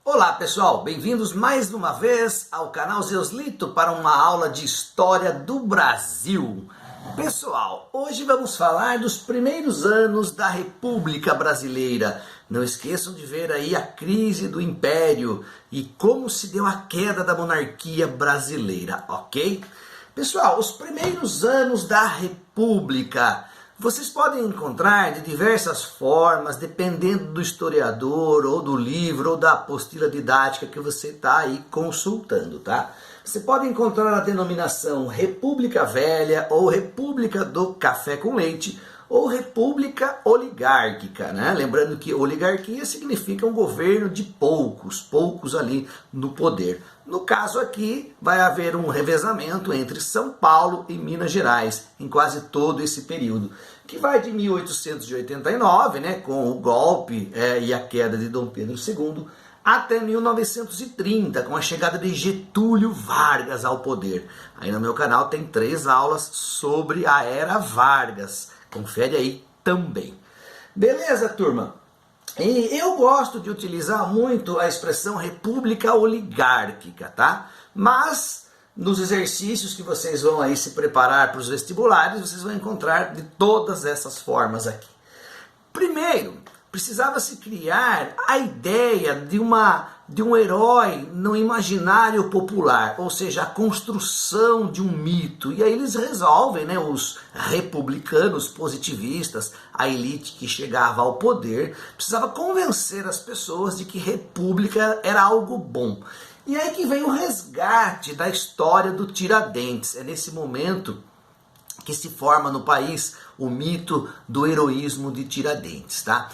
Olá pessoal, bem-vindos mais uma vez ao canal Zeuslito para uma aula de História do Brasil. Pessoal, hoje vamos falar dos primeiros anos da República Brasileira. Não esqueçam de ver aí a crise do Império e como se deu a queda da monarquia brasileira, ok? Pessoal, os primeiros anos da República vocês podem encontrar de diversas formas, dependendo do historiador, ou do livro, ou da apostila didática que você está aí consultando, tá? Você pode encontrar a denominação República Velha, ou República do Café com Leite, ou República Oligárquica, né? Lembrando que oligarquia significa um governo de poucos ali no poder. No caso aqui, vai haver um revezamento entre São Paulo e Minas Gerais, em quase todo esse período, que vai de 1889, né, com o golpe e a queda de Dom Pedro II, até 1930, com a chegada de Getúlio Vargas ao poder. Aí no meu canal tem 3 aulas sobre a Era Vargas. Confere aí também. Beleza, turma? E eu gosto de utilizar muito a expressão república oligárquica, tá? Mas nos exercícios que vocês vão aí se preparar para os vestibulares, vocês vão encontrar de todas essas formas aqui. Primeiro, precisava se criar a ideia de um herói no imaginário popular, ou seja, a construção de um mito. E aí eles resolvem, né, os republicanos positivistas, a elite que chegava ao poder, precisava convencer as pessoas de que república era algo bom. E aí que vem o resgate da história do Tiradentes. É nesse momento que se forma no país o mito do heroísmo de Tiradentes, tá?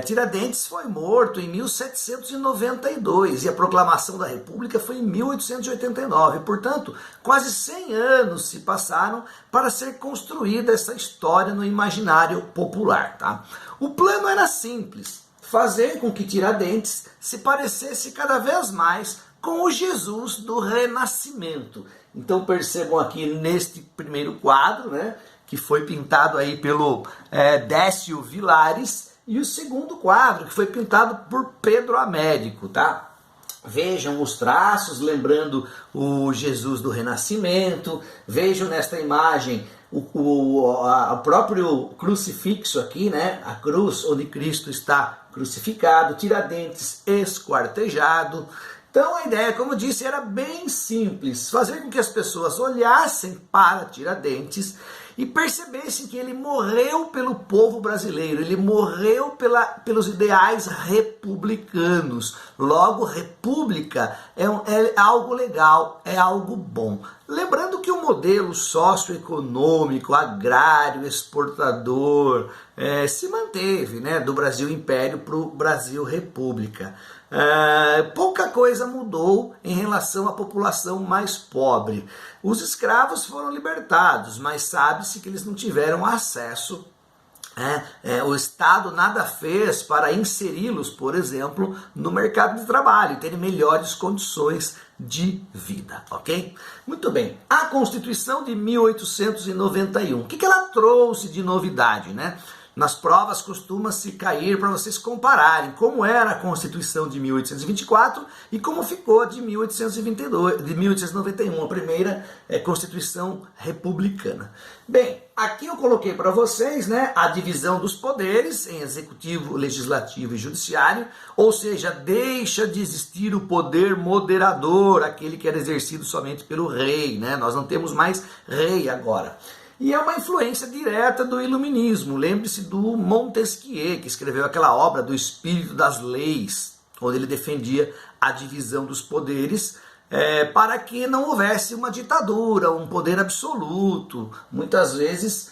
Tiradentes foi morto em 1792 e a proclamação da República foi em 1889. Portanto, quase 100 anos se passaram para ser construída essa história no imaginário popular, tá? O plano era simples: fazer com que Tiradentes se parecesse cada vez mais com o Jesus do Renascimento. Então percebam aqui neste primeiro quadro, né, que foi pintado aí pelo Décio Vilares, e o segundo quadro, que foi pintado por Pedro Américo, tá? Vejam os traços, lembrando o Jesus do Renascimento. Vejam nesta imagem o próprio crucifixo aqui, né? A cruz onde Cristo está crucificado, Tiradentes esquartejado. Então a ideia, como eu disse, era bem simples: fazer com que as pessoas olhassem para Tiradentes e percebessem que ele morreu pelo povo brasileiro, ele morreu pelos ideais republicanos. Logo, república é algo legal, é algo bom. Lembrando que o modelo socioeconômico, agrário, exportador, se manteve, né, do Brasil Império para o Brasil República. Pouca coisa mudou em relação à população mais pobre. Os escravos foram libertados, mas sabe-se que eles não tiveram acesso. O Estado nada fez para inseri-los, por exemplo, no mercado de trabalho e terem melhores condições de vida, ok? Muito bem, a Constituição de 1891, o que ela trouxe de novidade, né? Nas provas costuma-se cair para vocês compararem como era a Constituição de 1824 e como ficou a de 1891, a primeira Constituição republicana. Bem, aqui eu coloquei para vocês, né, a divisão dos poderes em executivo, legislativo e judiciário, ou seja, deixa de existir o poder moderador, aquele que era exercido somente pelo rei, né? Nós não temos mais rei agora. E é uma influência direta do iluminismo. Lembre-se do Montesquieu, que escreveu aquela obra do Espírito das Leis, onde ele defendia a divisão dos poderes para que não houvesse uma ditadura, um poder absoluto. Muitas vezes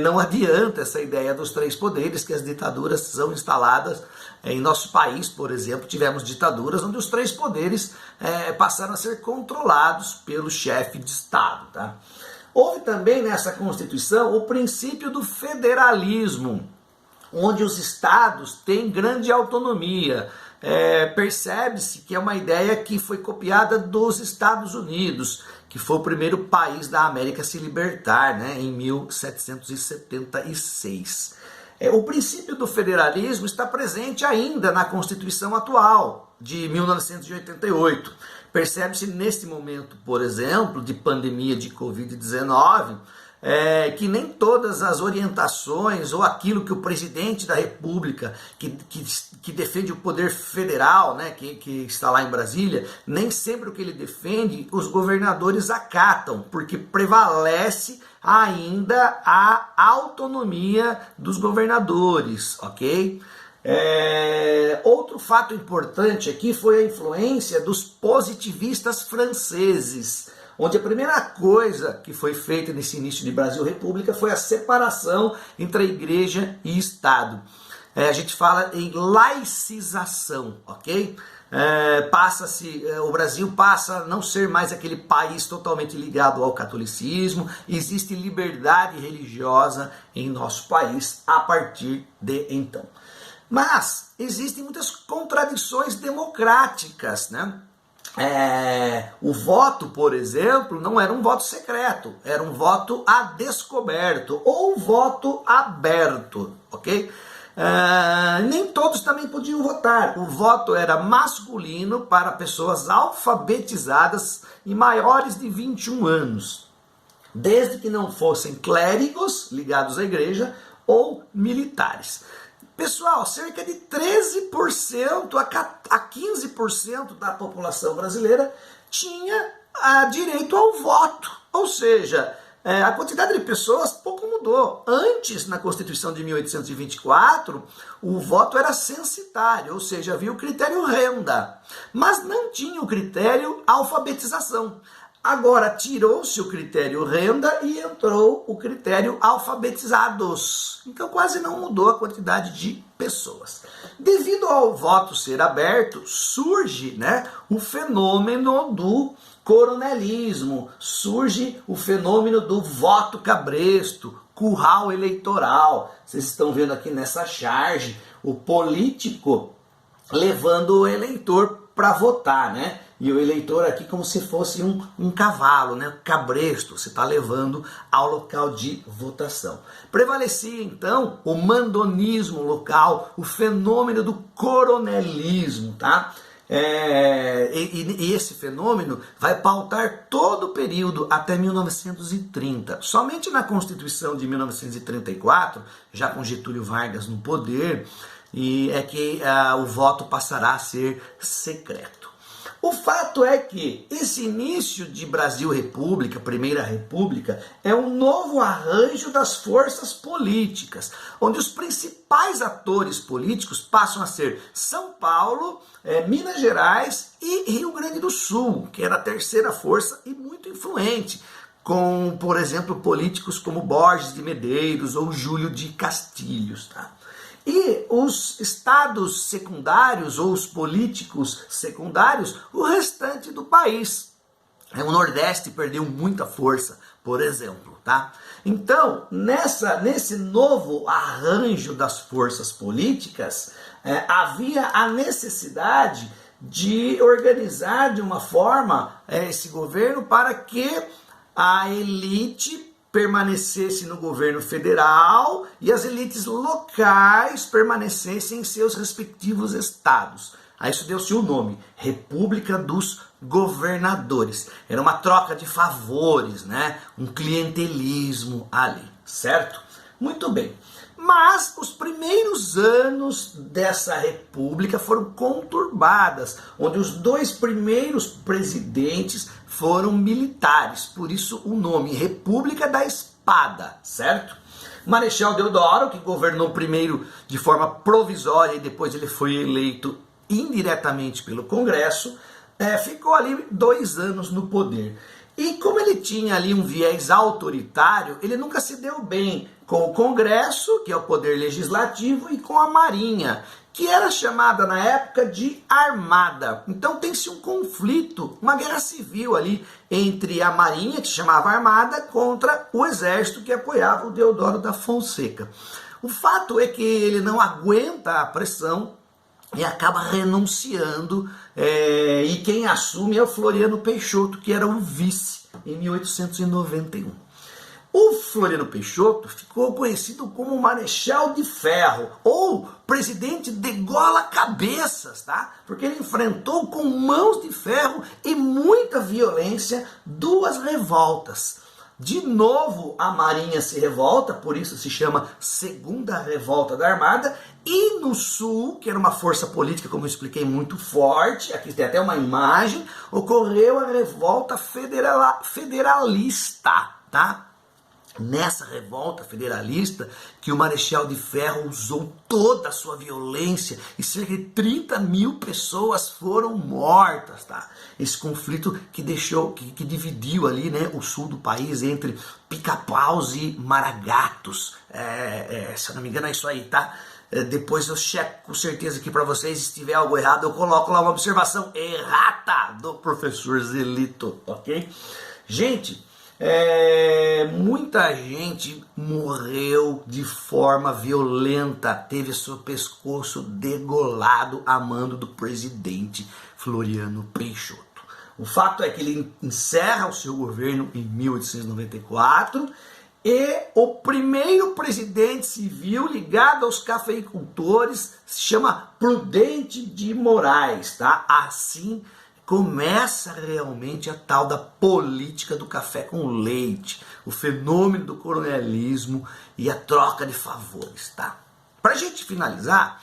não adianta essa ideia dos 3 poderes, que as ditaduras são instaladas. Em nosso país, por exemplo, tivemos ditaduras onde os 3 poderes passaram a ser controlados pelo chefe de Estado, tá? Houve também nessa Constituição o princípio do federalismo, onde os estados têm grande autonomia. Percebe-se que é uma ideia que foi copiada dos Estados Unidos, que foi o primeiro país da América a se libertar, né, em 1776. O princípio do federalismo está presente ainda na Constituição atual, de 1988. Percebe-se neste momento, por exemplo, de pandemia de Covid-19, que nem todas as orientações ou aquilo que o presidente da República, que defende o poder federal, né, que está lá em Brasília, nem sempre o que ele defende os governadores acatam, porque prevalece ainda a autonomia dos governadores, ok? Outro fato importante aqui foi a influência dos positivistas franceses, onde a primeira coisa que foi feita nesse início de Brasil República foi a separação entre a igreja e Estado. A gente fala em laicização, ok? O Brasil passa a não ser mais aquele país totalmente ligado ao catolicismo, existe liberdade religiosa em nosso país a partir de então. Mas existem muitas contradições democráticas, né? O voto, por exemplo, não era um voto secreto, era um voto a descoberto ou voto aberto, ok? Nem todos também podiam votar. O voto era masculino para pessoas alfabetizadas e maiores de 21 anos, desde que não fossem clérigos ligados à igreja ou militares. Pessoal, cerca de 13% a 15% da população brasileira tinha direito ao voto. Ou seja, a quantidade de pessoas pouco mudou. Antes, na Constituição de 1824, o voto era censitário, ou seja, havia o critério renda, mas não tinha o critério alfabetização. Agora tirou-se o critério renda e entrou o critério alfabetizados. Então quase não mudou a quantidade de pessoas. Devido ao voto ser aberto, surge, né, o fenômeno do coronelismo, surge o fenômeno do voto cabresto, curral eleitoral. Vocês estão vendo aqui nessa charge o político levando o eleitor para votar, né? E o eleitor aqui como se fosse um cavalo, né? Cabresto, você está levando ao local de votação. Prevalecia então o mandonismo local, o fenômeno do coronelismo, tá? E esse fenômeno vai pautar todo o período até 1930. Somente na Constituição de 1934, já com Getúlio Vargas no poder, é que o voto passará a ser secreto. O fato é que esse início de Brasil República, Primeira República, é um novo arranjo das forças políticas, onde os principais atores políticos passam a ser São Paulo, Minas Gerais e Rio Grande do Sul, que era a terceira força e muito influente, com, por exemplo, políticos como Borges de Medeiros ou Júlio de Castilhos, tá? E os estados secundários ou os políticos secundários, o restante do país. O Nordeste perdeu muita força, por exemplo, tá? Então, nesse novo arranjo das forças políticas, havia a necessidade de organizar de uma forma esse governo para que a elite permanecesse no governo federal e as elites locais permanecessem em seus respectivos estados. A isso deu-se o nome, República dos Governadores. Era uma troca de favores, né? Um clientelismo ali, certo? Muito bem. Mas os primeiros anos dessa república foram conturbadas, onde os dois primeiros presidentes foram militares, por isso o nome República da Espada, certo? Marechal Deodoro, que governou primeiro de forma provisória e depois ele foi eleito indiretamente pelo Congresso, ficou ali 2 anos no poder. E como ele tinha ali um viés autoritário, ele nunca se deu bem com o Congresso, que é o poder legislativo, e com a Marinha, que era chamada na época de Armada. Então tem-se um conflito, uma guerra civil ali entre a Marinha, que se chamava Armada, contra o Exército, que apoiava o Deodoro da Fonseca. O fato é que ele não aguenta a pressão e acaba renunciando, e quem assume é o Floriano Peixoto, que era o vice, em 1891. O Floriano Peixoto ficou conhecido como Marechal de Ferro ou presidente de gola cabeças, tá? Porque ele enfrentou com mãos de ferro e muita violência duas revoltas. De novo a Marinha se revolta, por isso se chama Segunda Revolta da Armada, e no Sul, que era uma força política, como eu expliquei, muito forte, aqui tem até uma imagem, ocorreu a Revolta Federalista, tá? Nessa revolta federalista, que o Marechal de Ferro usou toda a sua violência e cerca de 30 mil pessoas foram mortas, tá? Esse conflito que dividiu ali, né, o sul do país entre pica-paus e maragatos. Se eu não me engano é isso aí, tá? Depois eu checo com certeza aqui para vocês, se tiver algo errado eu coloco lá uma observação errata do professor Zelito, ok? Gente, muita gente morreu de forma violenta, teve seu pescoço degolado a mando do presidente Floriano Peixoto. O fato é que ele encerra o seu governo em 1894 e o primeiro presidente civil ligado aos cafeicultores se chama Prudente de Moraes, tá? Assim começa realmente a tal da política do café com leite, o fenômeno do coronelismo e a troca de favores, tá? Pra gente finalizar,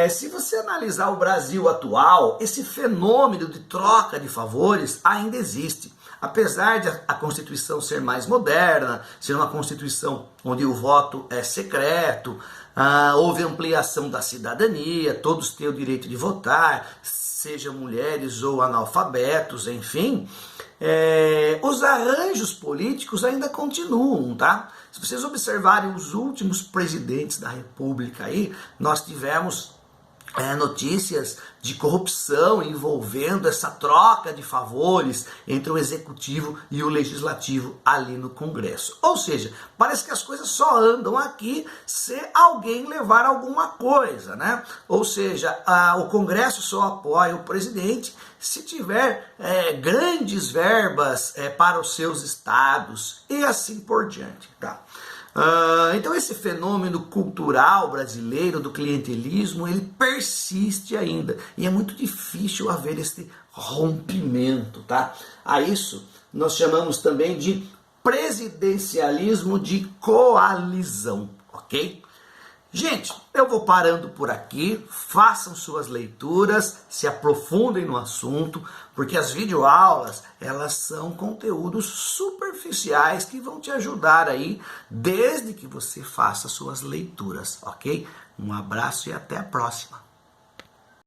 se você analisar o Brasil atual, esse fenômeno de troca de favores ainda existe. Apesar de a Constituição ser mais moderna, ser uma Constituição onde o voto é secreto, houve ampliação da cidadania, todos têm o direito de votar, seja mulheres ou analfabetos, enfim, os arranjos políticos ainda continuam, tá? Se vocês observarem os últimos presidentes da República aí, nós tivemos notícias de corrupção envolvendo essa troca de favores entre o executivo e o legislativo ali no Congresso. Ou seja, parece que as coisas só andam aqui se alguém levar alguma coisa, né? Ou seja, o Congresso só apoia o presidente se tiver grandes verbas para os seus estados e assim por diante, tá? Então esse fenômeno cultural brasileiro do clientelismo, ele persiste ainda e é muito difícil haver esse rompimento, tá? A isso nós chamamos também de presidencialismo de coalizão, ok? Gente, eu vou parando por aqui, façam suas leituras, se aprofundem no assunto, porque as videoaulas, elas são conteúdos superficiais que vão te ajudar aí, desde que você faça suas leituras, ok? Um abraço e até a próxima.